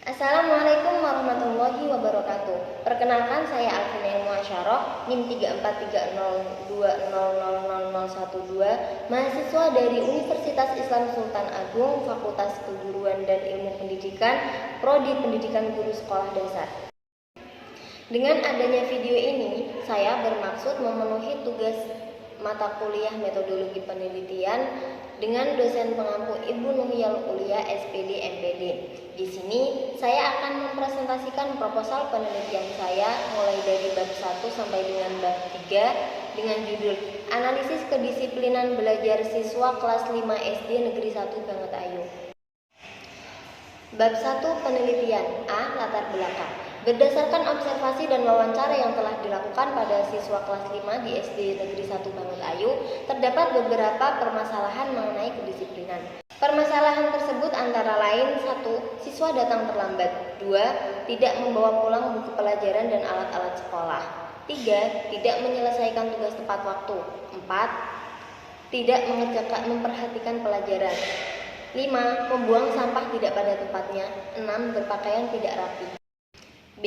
Assalamualaikum warahmatullahi wabarakatuh. Perkenalkan, saya Alvina Ilmu Asyarah, NIM 343020000012, mahasiswa dari Universitas Islam Sultan Agung, Fakultas Keguruan dan Ilmu Pendidikan, Prodi Pendidikan Guru Sekolah Dasar. Dengan adanya video ini, saya bermaksud memenuhi tugas mata kuliah metodologi penelitian dengan dosen pengampu Ibu Nuhiyal Ulia SPD MPD. Di sini saya akan mempresentasikan proposal penelitian saya mulai dari bab 1 sampai dengan bab 3 dengan judul Analisis Kedisiplinan Belajar Siswa Kelas 5 SD Negeri 1 Banget-Ayu. Bab 1 Penelitian A. Latar belakang. Berdasarkan observasi dan wawancara yang telah dilakukan pada siswa kelas 5 di SD Negeri 1 Banget-Ayu, terdapat beberapa permasalahan mengenai kedisiplinan. Permasalahan tersebut antara lain: 1. Siswa datang terlambat. 2. Tidak membawa pulang buku pelajaran dan alat-alat sekolah. 3. Tidak menyelesaikan tugas tepat waktu. 4. Tidak memperhatikan pelajaran. 5. Membuang sampah tidak pada tempatnya. 6. Berpakaian tidak rapi. B.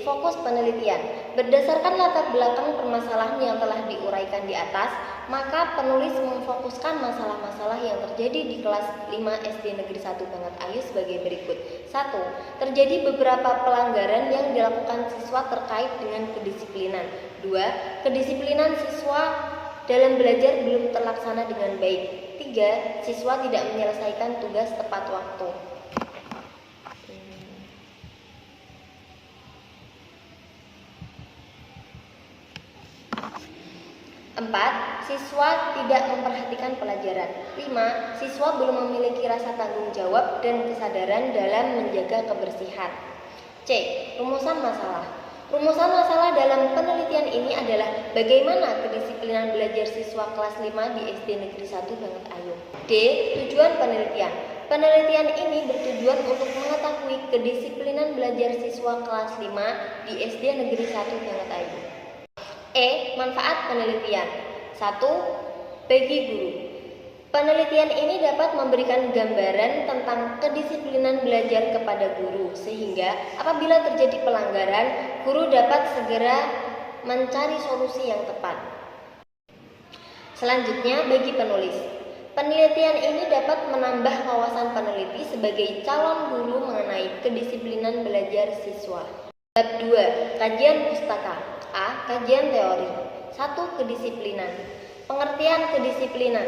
Fokus penelitian. Berdasarkan latar belakang permasalahan yang telah diuraikan di atas, maka penulis memfokuskan masalah-masalah yang terjadi di kelas 5 SD Negeri 1 Banget-Ayu sebagai berikut. 1. Terjadi beberapa pelanggaran yang dilakukan siswa terkait dengan kedisiplinan. 2. Kedisiplinan siswa dalam belajar belum terlaksana dengan baik. 3. Siswa tidak menyelesaikan tugas tepat waktu. 4. Siswa tidak memperhatikan pelajaran. 5. Siswa belum memiliki rasa tanggung jawab dan kesadaran dalam menjaga kebersihan. C. Rumusan masalah. Rumusan masalah dalam penelitian ini adalah bagaimana kedisiplinan belajar siswa kelas 5 di SD Negeri 1 Banget-Ayu. D. Tujuan penelitian. Penelitian ini bertujuan untuk mengetahui kedisiplinan belajar siswa kelas 5 di SD Negeri 1 Banget-Ayu. E. Manfaat penelitian. 1. Bagi guru. Penelitian ini dapat memberikan gambaran tentang kedisiplinan belajar kepada guru, sehingga apabila terjadi pelanggaran, guru dapat segera mencari solusi yang tepat. Selanjutnya, bagi penulis. Penelitian ini dapat menambah wawasan peneliti sebagai calon guru mengenai kedisiplinan belajar siswa. Bab 2. Kajian pustaka. A. Kajian teori. 1. Kedisiplinan. Pengertian kedisiplinan.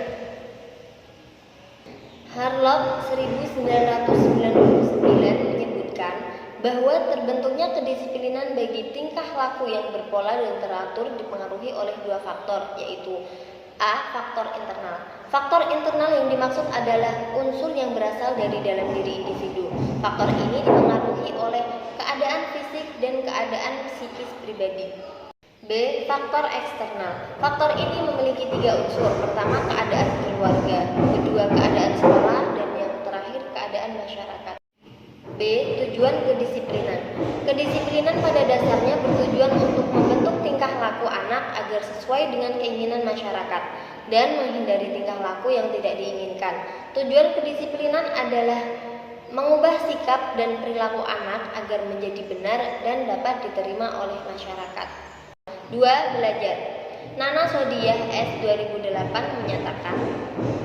Harlock 1999 menyebutkan bahwa terbentuknya kedisiplinan bagi tingkah laku yang berpola dan teratur dipengaruhi oleh dua faktor, yaitu A. Faktor internal. Faktor internal yang dimaksud adalah unsur yang berasal dari dalam diri individu. Faktor ini dipengaruhi oleh keadaan fisik dan keadaan psikis pribadi. B. Faktor eksternal. Faktor ini memiliki 3 unsur. Pertama, keadaan keluarga. Kedua, keadaan sekolah. Dan yang terakhir, keadaan masyarakat. B. Tujuan kedisiplinan. Kedisiplinan pada dasarnya bertujuan untuk membentuk tingkah laku anak agar sesuai dengan keinginan masyarakat dan menghindari tingkah laku yang tidak diinginkan. Tujuan kedisiplinan adalah mengubah sikap dan perilaku anak agar menjadi benar dan dapat diterima oleh masyarakat. 2. Belajar. Nana Sodiah S. 2008 menyatakan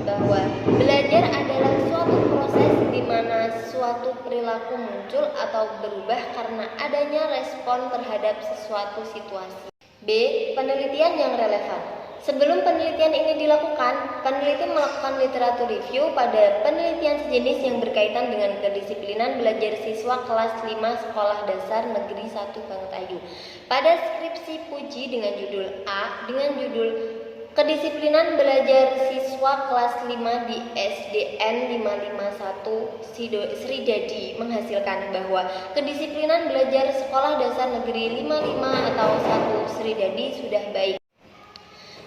bahwa belajar adalah suatu proses di mana suatu perilaku muncul atau berubah karena adanya respon terhadap sesuatu situasi. B. Penelitian yang relevan. Sebelum penelitian ini dilakukan, peneliti melakukan literatur review pada penelitian sejenis yang berkaitan dengan kedisiplinan belajar siswa kelas 5 Sekolah Dasar Negeri 1 Banget-Ayu. Pada skripsi Puji dengan judul Kedisiplinan Belajar Siswa Kelas 5 di SDN 551 Sridadi menghasilkan bahwa kedisiplinan belajar Sekolah Dasar Negeri 55 atau 1 Sridadi sudah baik.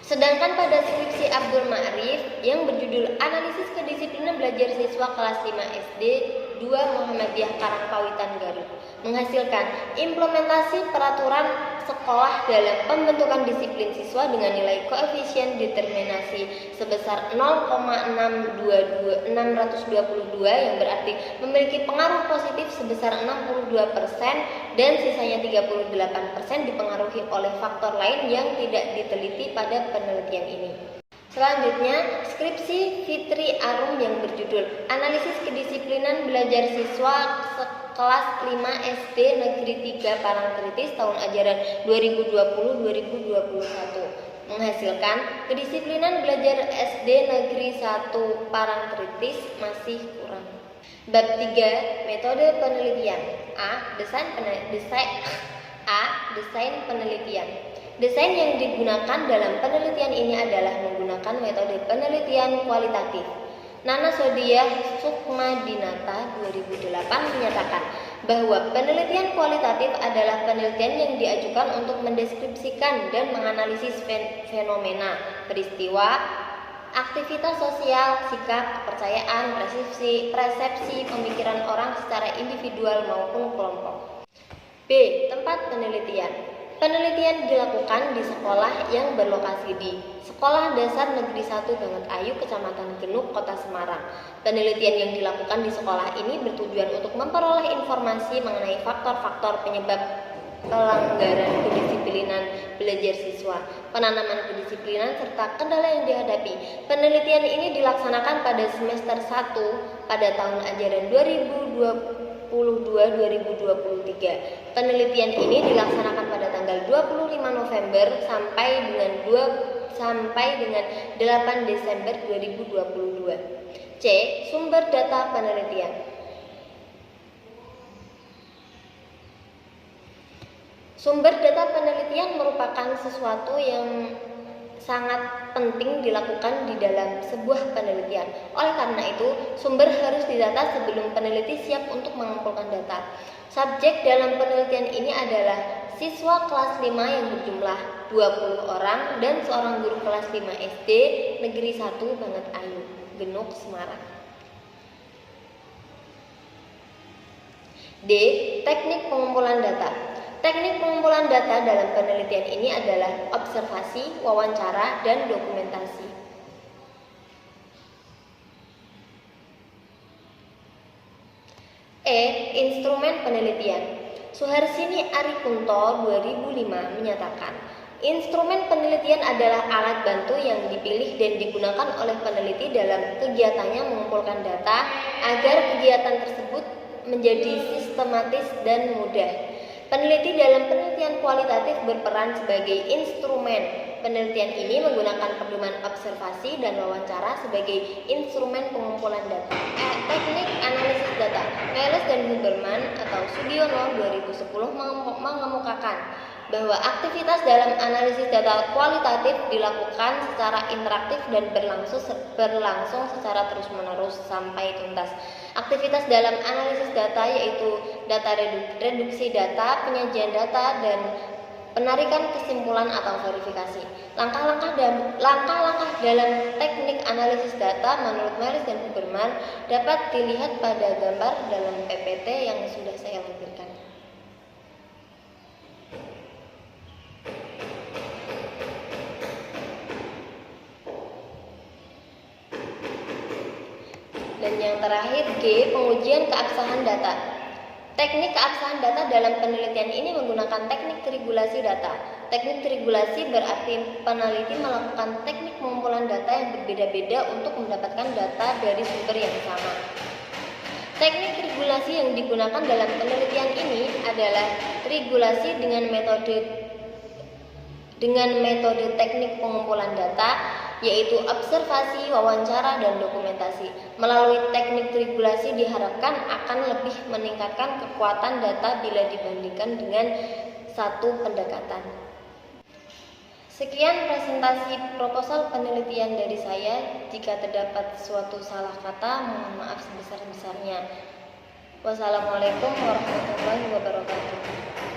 Sedangkan pada skripsi Abdul Ma'rif yang berjudul Analisis Kedisiplinan Belajar Siswa Kelas 5 SD 2 Muhammadiyah Karangpawitan Garut, menghasilkan implementasi peraturan sekolah dalam pembentukan disiplin siswa dengan nilai koefisien determinasi sebesar 0,622 yang berarti memiliki pengaruh positif sebesar 62% dan sisanya 38% dipengaruhi oleh faktor lain yang tidak diteliti pada penelitian ini. Selanjutnya, skripsi Fitri Arum yang berjudul Analisis Kedisiplinan Belajar Siswa Kelas 5 SD Negeri 3 Parangtritis tahun ajaran 2020-2021 menghasilkan kedisiplinan belajar SD Negeri 1 Parangtritis masih kurang. Bab 3, metode penelitian. Desain penelitian. Desain yang digunakan dalam penelitian ini adalah menggunakan metode penelitian kualitatif. Nana Sodiah Sukmadinata 2008 menyatakan bahwa penelitian kualitatif adalah penelitian yang diajukan untuk mendeskripsikan dan menganalisis fenomena, peristiwa, aktivitas sosial, sikap, kepercayaan, persepsi, pemikiran orang secara individual maupun kelompok. B. Tempat penelitian. Penelitian dilakukan di sekolah yang berlokasi di Sekolah Dasar Negeri 1 Banget Ayu, Kecamatan Genuk, Kota Semarang. Penelitian yang dilakukan di sekolah ini bertujuan untuk memperoleh informasi mengenai faktor-faktor penyebab pelanggaran kedisiplinan belajar siswa, penanaman kedisiplinan, serta kendala yang dihadapi. Penelitian ini dilaksanakan pada semester 1 pada tahun ajaran 2022-2023. Penelitian ini dilaksanakan pada tanggal 25 November sampai dengan 8 Desember 2022. C. Sumber data penelitian. Sumber data penelitian merupakan sesuatu yang sangat penting dilakukan di dalam sebuah penelitian. Oleh karena itu, sumber harus didata sebelum peneliti siap untuk mengumpulkan data. Subjek dalam penelitian ini adalah siswa kelas 5 yang berjumlah 20 orang dan seorang guru kelas 5 SD Negeri 1 Banget Ayu, Genuk, Semarang. D. Teknik pengumpulan data. Teknik pengumpulan data dalam penelitian ini adalah observasi, wawancara, dan dokumentasi. E. Instrumen penelitian. Suharsini Arikunto 2005 menyatakan, instrumen penelitian adalah alat bantu yang dipilih dan digunakan oleh peneliti dalam kegiatannya mengumpulkan data agar kegiatan tersebut menjadi sistematis dan mudah. Peneliti dalam penelitian kualitatif berperan sebagai instrumen. Penelitian ini menggunakan pedoman observasi dan wawancara sebagai instrumen pengumpulan data. Teknik analisis data. Meles dan Huberman atau Sugiono 2010 mengemukakan bahwa aktivitas dalam analisis data kualitatif dilakukan secara interaktif dan berlangsung secara terus-menerus sampai tuntas. Aktivitas dalam analisis data yaitu data reduksi data, penyajian data, dan penarikan kesimpulan atau verifikasi. Langkah-langkah dalam teknik analisis data menurut Meles dan Huberman dapat dilihat pada gambar dalam PPT yang sudah saya lampirkan. Dan yang terakhir G. Pengujian keabsahan data. Teknik keabsahan data dalam penelitian ini menggunakan teknik triangulasi data. Teknik triangulasi berarti peneliti melakukan teknik pengumpulan data yang berbeda-beda untuk mendapatkan data dari sumber yang sama. Teknik triangulasi yang digunakan dalam penelitian ini adalah triangulasi dengan metode teknik pengumpulan data, yaitu observasi, wawancara, dan dokumentasi. Melalui teknik triangulasi diharapkan akan lebih meningkatkan kekuatan data bila dibandingkan dengan satu pendekatan. Sekian presentasi proposal penelitian dari saya. Jika terdapat suatu salah kata, mohon maaf sebesar-besarnya. Wassalamualaikum warahmatullahi wabarakatuh.